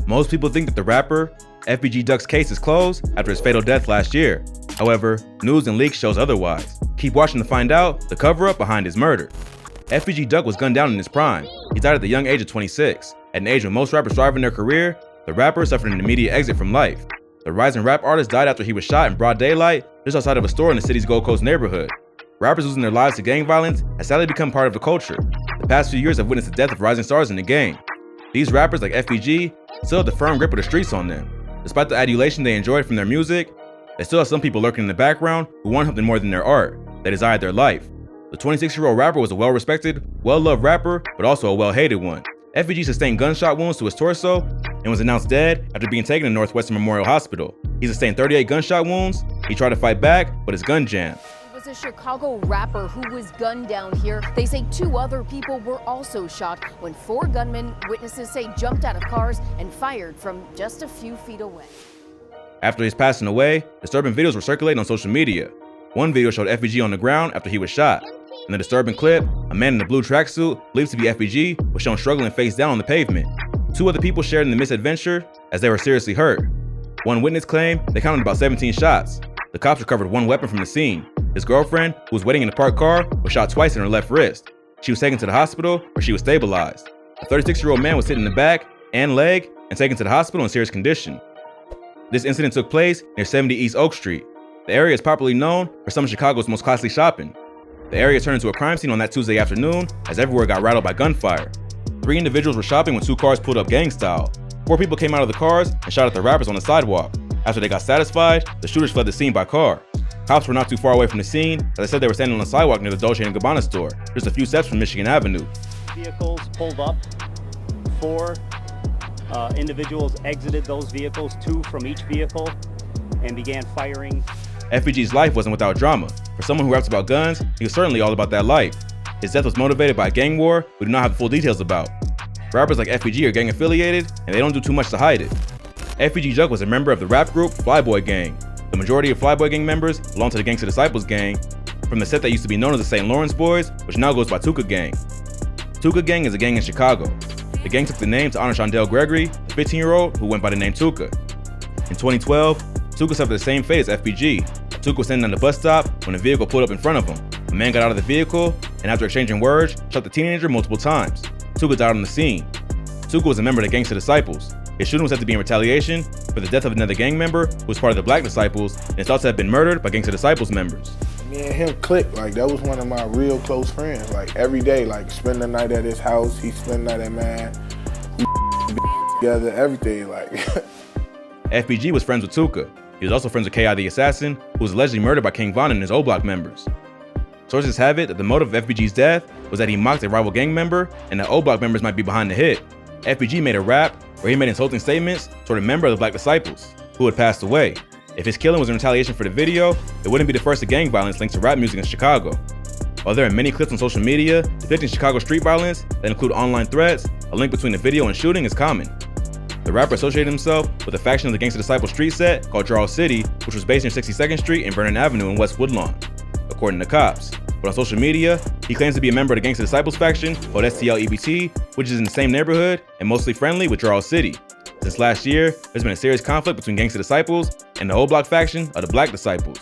Most people think that the rapper FBG Duck's case is closed after his fatal death last year. However, news and leaks shows otherwise. Keep watching to find out the cover-up behind his murder. FBG Duck was gunned down in his prime. He died at the young age of 26. At an age when most rappers thrive in their career, the rapper suffered an immediate exit from life. The rising rap artist died after he was shot in broad daylight just outside of a store in the city's Gold Coast neighborhood. Rappers losing their lives to gang violence has sadly become part of the culture. The past few years have witnessed the death of rising stars in the game. These rappers like FBG still have the firm grip of the streets on them. Despite the adulation they enjoyed from their music, they still have some people lurking in the background who want something more than their art. They desired their life. The 26-year-old rapper was a well-respected, well-loved rapper, but also a well-hated one. FBG sustained gunshot wounds to his torso and was announced dead after being taken to Northwestern Memorial Hospital. He sustained 38 gunshot wounds. He tried to fight back, but his gun jammed. It was a Chicago rapper who was gunned down here. They say 2 other people were also shot when 4 gunmen, witnesses say, jumped out of cars and fired from just a few feet away. After his passing away, disturbing videos were circulating on social media. One video showed FBG on the ground after he was shot. In the disturbing clip, a man in a blue tracksuit, believed to be FBG, was shown struggling face down on the pavement. 2 other people shared in the misadventure as they were seriously hurt. One witness claimed they counted about 17 shots. The cops recovered 1 weapon from the scene. His girlfriend, who was waiting in a parked car, was shot twice in her left wrist. She was taken to the hospital where she was stabilized. A 36-year-old man was hit in the back and leg and taken to the hospital in serious condition. This incident took place near 70 East Oak Street. The area is popularly known for some of Chicago's most costly shopping. The area turned into a crime scene on that Tuesday afternoon as everywhere got rattled by gunfire. 3 individuals were shopping when 2 cars pulled up gang style. 4 people came out of the cars and shot at the rappers on the sidewalk. After they got satisfied, the shooters fled the scene by car. Cops were not too far away from the scene, as they said they were standing on the sidewalk near the Dolce & Gabbana store, just a few steps from Michigan Avenue. Vehicles pulled up. 4 individuals exited those vehicles, 2 from each vehicle, and began firing. FBG's life wasn't without drama. For someone who raps about guns, he was certainly all about that life. His death was motivated by a gang war we do not have the full details about. Rappers like FBG are gang affiliated, and they don't do too much to hide it. FBG Duck was a member of the rap group Playboi Gang. The majority of Playboi Gang members belong to the Gangsta Disciples gang, from the set that used to be known as the St. Lawrence Boys, which now goes by Tuka Gang. Tuka Gang is a gang in Chicago. The gang took the name to honor Shondell Gregory, the 15-year-old who went by the name Tuka. In 2012, Tuka suffered the same fate as FBG. Tuka was standing on the bus stop when a vehicle pulled up in front of him. A man got out of the vehicle and after exchanging words, shot the teenager multiple times. Tuka died on the scene. Tuka was a member of the Gangsta Disciples. His shooting was said to be in retaliation for the death of another gang member who was part of the Black Disciples and is thought to have been murdered by Gangsta Disciples members. Me and him clicked, like that was one of my real close friends. Like every day, like spend the night at his house, he spend the night at mine. We together, everything, like. FBG was friends with Tuka. He was also friends with K.I. the Assassin, who was allegedly murdered by King Von and his O-Block members. Sources have it that the motive of FBG's death was that he mocked a rival gang member and that O-Block members might be behind the hit. FBG made a rap where he made insulting statements toward a member of the Black Disciples, who had passed away. If his killing was in retaliation for the video, it wouldn't be the first of gang violence linked to rap music in Chicago. While there are many clips on social media depicting Chicago street violence that include online threats, a link between the video and shooting is common. The rapper associated himself with a faction of the Gangsta Disciples street set called Charles City, which was based near 62nd Street and Vernon Avenue in West Woodlawn, according to cops. But on social media, he claims to be a member of the Gangsta Disciples faction called STL-EBT, which is in the same neighborhood and mostly friendly with Charles City. Since last year, there's been a serious conflict between Gangsta Disciples and the O-Block faction of the Black Disciples.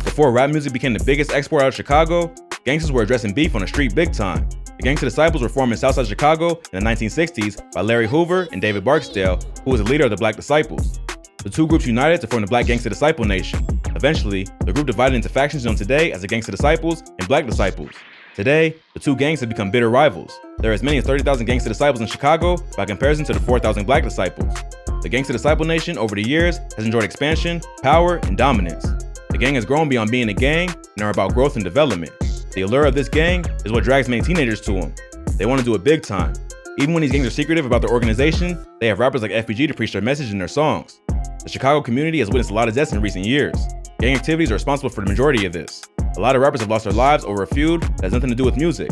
Before rap music became the biggest export out of Chicago, gangsters were addressing beef on the street big time. The Gangsta Disciples were formed in Southside Chicago in the 1960s by Larry Hoover and David Barksdale, who was the leader of the Black Disciples. The 2 groups united to form the Black Gangsta Disciple Nation. Eventually, the group divided into factions known today as the Gangsta Disciples and Black Disciples. Today, the 2 gangs have become bitter rivals. There are as many as 30,000 Gangsta Disciples in Chicago by comparison to the 4,000 Black Disciples. The Gangsta Disciple Nation over the years has enjoyed expansion, power, and dominance. The gang has grown beyond being a gang and are about growth and development. The allure of this gang is what drags many teenagers to them. They want to do it big time. Even when these gangs are secretive about their organization, they have rappers like FBG to preach their message in their songs. The Chicago community has witnessed a lot of deaths in recent years. Gang activities are responsible for the majority of this. A lot of rappers have lost their lives over a feud that has nothing to do with music.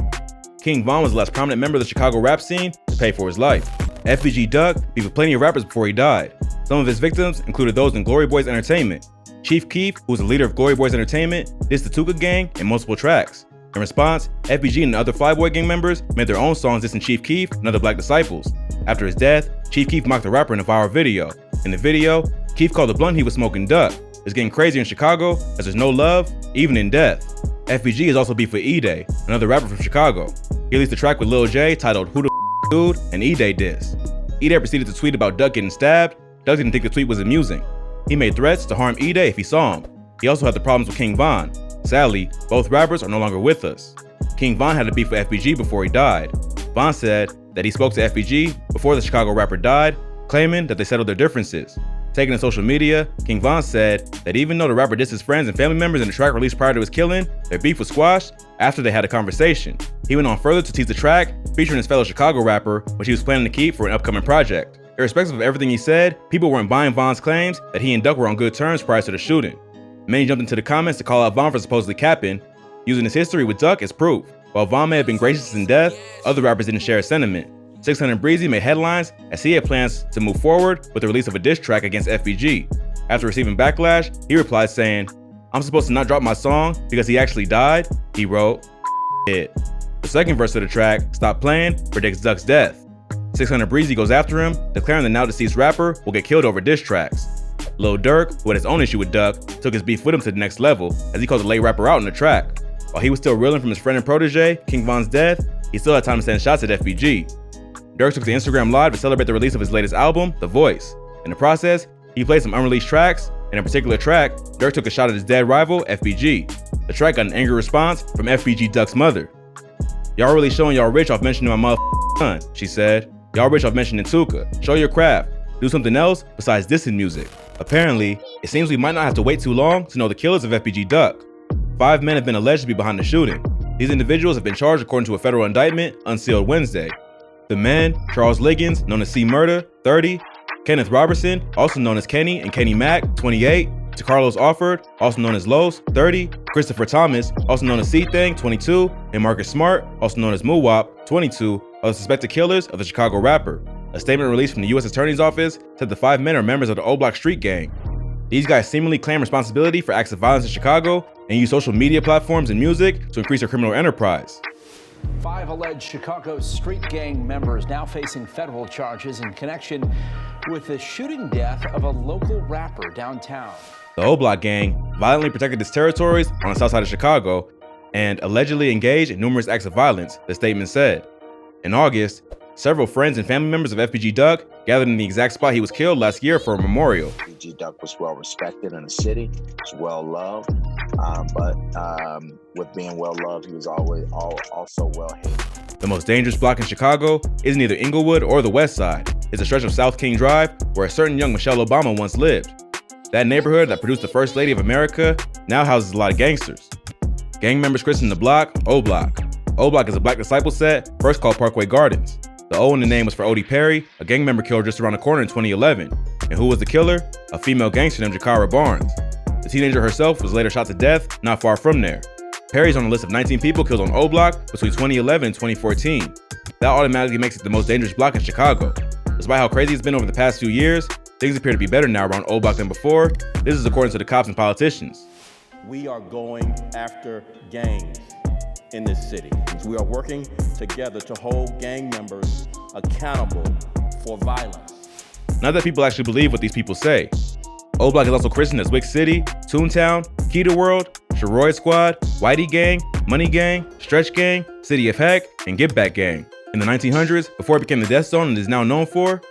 King Von was the last prominent member of the Chicago rap scene to pay for his life. FBG Duck beat with plenty of rappers before he died. Some of his victims included those in Glory Boys Entertainment. Chief Keef, who was the leader of Glory Boys Entertainment, dissed the Tuka Gang in multiple tracks. In response, FBG and the other Playboi Gang members made their own songs dissing Chief Keef and other Black Disciples. After his death, Chief Keef mocked the rapper in a viral video. In the video, Keef called the blunt he was smoking Duck. It's getting crazy in Chicago as there's no love, even in death. FBG is also beef with E-Day, another rapper from Chicago. He released a track with Lil J titled Who the Dude, and E-Day diss. E-Day proceeded to tweet about Duck getting stabbed. Duck didn't think the tweet was amusing. He made threats to harm E-Day if he saw him. He also had the problems with King Von. Sadly, both rappers are no longer with us. King Von had a beef with FBG before he died. Von said that he spoke to FBG before the Chicago rapper died, claiming that they settled their differences. Taking to social media, King Von said that even though the rapper dissed his friends and family members in the track released prior to his killing, their beef was squashed after they had a conversation. He went on further to tease the track featuring his fellow Chicago rapper, which he was planning to keep for an upcoming project. Irrespective of everything he said, people weren't buying Von's claims that he and Duck were on good terms prior to the shooting. Many jumped into the comments to call out Von for supposedly capping, using his history with Duck as proof. While Von may have been gracious in death, other rappers didn't share his sentiment. 600 Breezy made headlines as he had plans to move forward with the release of a diss track against FBG. After receiving backlash, he replied saying, "I'm supposed to not drop my song because he actually died?" He wrote, "It." The second verse of the track, Stop Playing, predicts Duck's death. 600 Breezy goes after him, declaring the now deceased rapper will get killed over diss tracks. Lil Durk, who had his own issue with Duck, took his beef with him to the next level as he called the late rapper out in the track. While he was still reeling from his friend and protege, King Von's death, he still had time to send shots at FBG. Durk took to Instagram Live to celebrate the release of his latest album, The Voice. In the process, he played some unreleased tracks. In a particular track, Durk took a shot at his dead rival, FBG. The track got an angry response from FBG Duck's mother. "Y'all really showing y'all rich off mentioning my son," she said. "Y'all rich off mentioning Tuka. Show your craft. Do something else besides dissing music." Apparently, it seems we might not have to wait too long to know the killers of FBG Duck. 5 men have been alleged to be behind the shooting. These individuals have been charged according to a federal indictment unsealed Wednesday. The men, Charles Liggins, known as C Murder, 30, Kenneth Robertson, also known as Kenny, and Kenny Mack, 28, to Carlos Offord, also known as Los, 30, Christopher Thomas, also known as C-Thang, 22, and Marcus Smart, also known as Moowop, 22, are the suspected killers of the Chicago rapper. A statement released from the U.S. Attorney's Office said the 5 men are members of the O-Block street gang. These guys seemingly claim responsibility for acts of violence in Chicago and use social media platforms and music to increase their criminal enterprise. 5 alleged Chicago street gang members now facing federal charges in connection with the shooting death of a local rapper downtown. The O-Block gang violently protected its territories on the south side of Chicago and allegedly engaged in numerous acts of violence, the statement said. In August, several friends and family members of FBG Duck gathered in the exact spot he was killed last year for a memorial. FBG Duck was well respected in the city, was well loved, but with being well loved, he was also well hated. The most dangerous block in Chicago isn't either Inglewood or the West Side. It's a stretch of South King Drive where a certain young Michelle Obama once lived. That neighborhood that produced the First Lady of America now houses a lot of gangsters. Gang members christened the block O-Block. O-Block is a black disciple set, first called Parkway Gardens. The O in the name was for Odie Perry, a gang member killed just around the corner in 2011. And who was the killer? A female gangster named Jakara Barnes. The teenager herself was later shot to death not far from there. Perry's on a list of 19 people killed on O-Block between 2011 and 2014. That automatically makes it the most dangerous block in Chicago. Despite how crazy it's been over the past few years, things appear to be better now around O-Block than before. This is according to the cops and politicians. We are going after gangs in this city. We are working together to hold gang members accountable for violence. Not that people actually believe what these people say. O-Block is also christened as Wick City, Toontown, Keto World, Sherroy Squad, Whitey Gang, Money Gang, Stretch Gang, City of Heck, and Get Back Gang. In the 1900s, before it became the death zone it is now known for,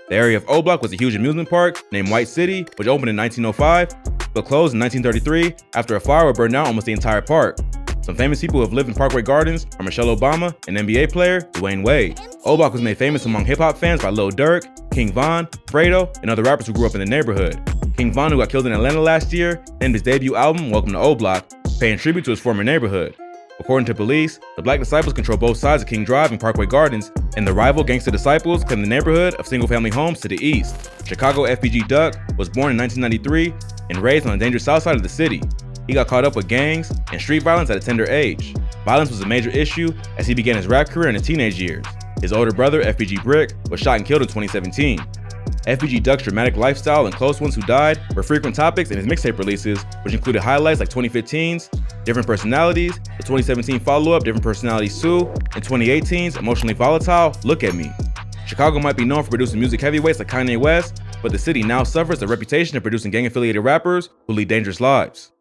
the area of O-Block was a huge amusement park named White City, which opened in 1905, but closed in 1933 after a fire burned out almost the entire park. Some famous people who have lived in Parkway Gardens are Michelle Obama and NBA player Dwayne Wade. O-Block was made famous among hip-hop fans by Lil Durk, King Von, Fredo, and other rappers who grew up in the neighborhood. King Von, who got killed in Atlanta last year, named his debut album Welcome to O-Block, paying tribute to his former neighborhood. According to police, the Black Disciples control both sides of King Drive and Parkway Gardens, and the rival Gangsta Disciples claim the neighborhood of single-family homes to the east. Chicago FBG Duck was born in 1993 and raised on the dangerous south side of the city. He got caught up with gangs and street violence at a tender age. Violence was a major issue as he began his rap career in his teenage years. His older brother, FBG Brick, was shot and killed in 2017. FBG Duck's dramatic lifestyle and close ones who died were frequent topics in his mixtape releases, which included highlights like 2015's Different Personalities, the 2017 follow-up Different Personalities 2, and 2018's Emotionally Volatile, Look at Me. Chicago might be known for producing music heavyweights like Kanye West, but the city now suffers the reputation of producing gang-affiliated rappers who lead dangerous lives.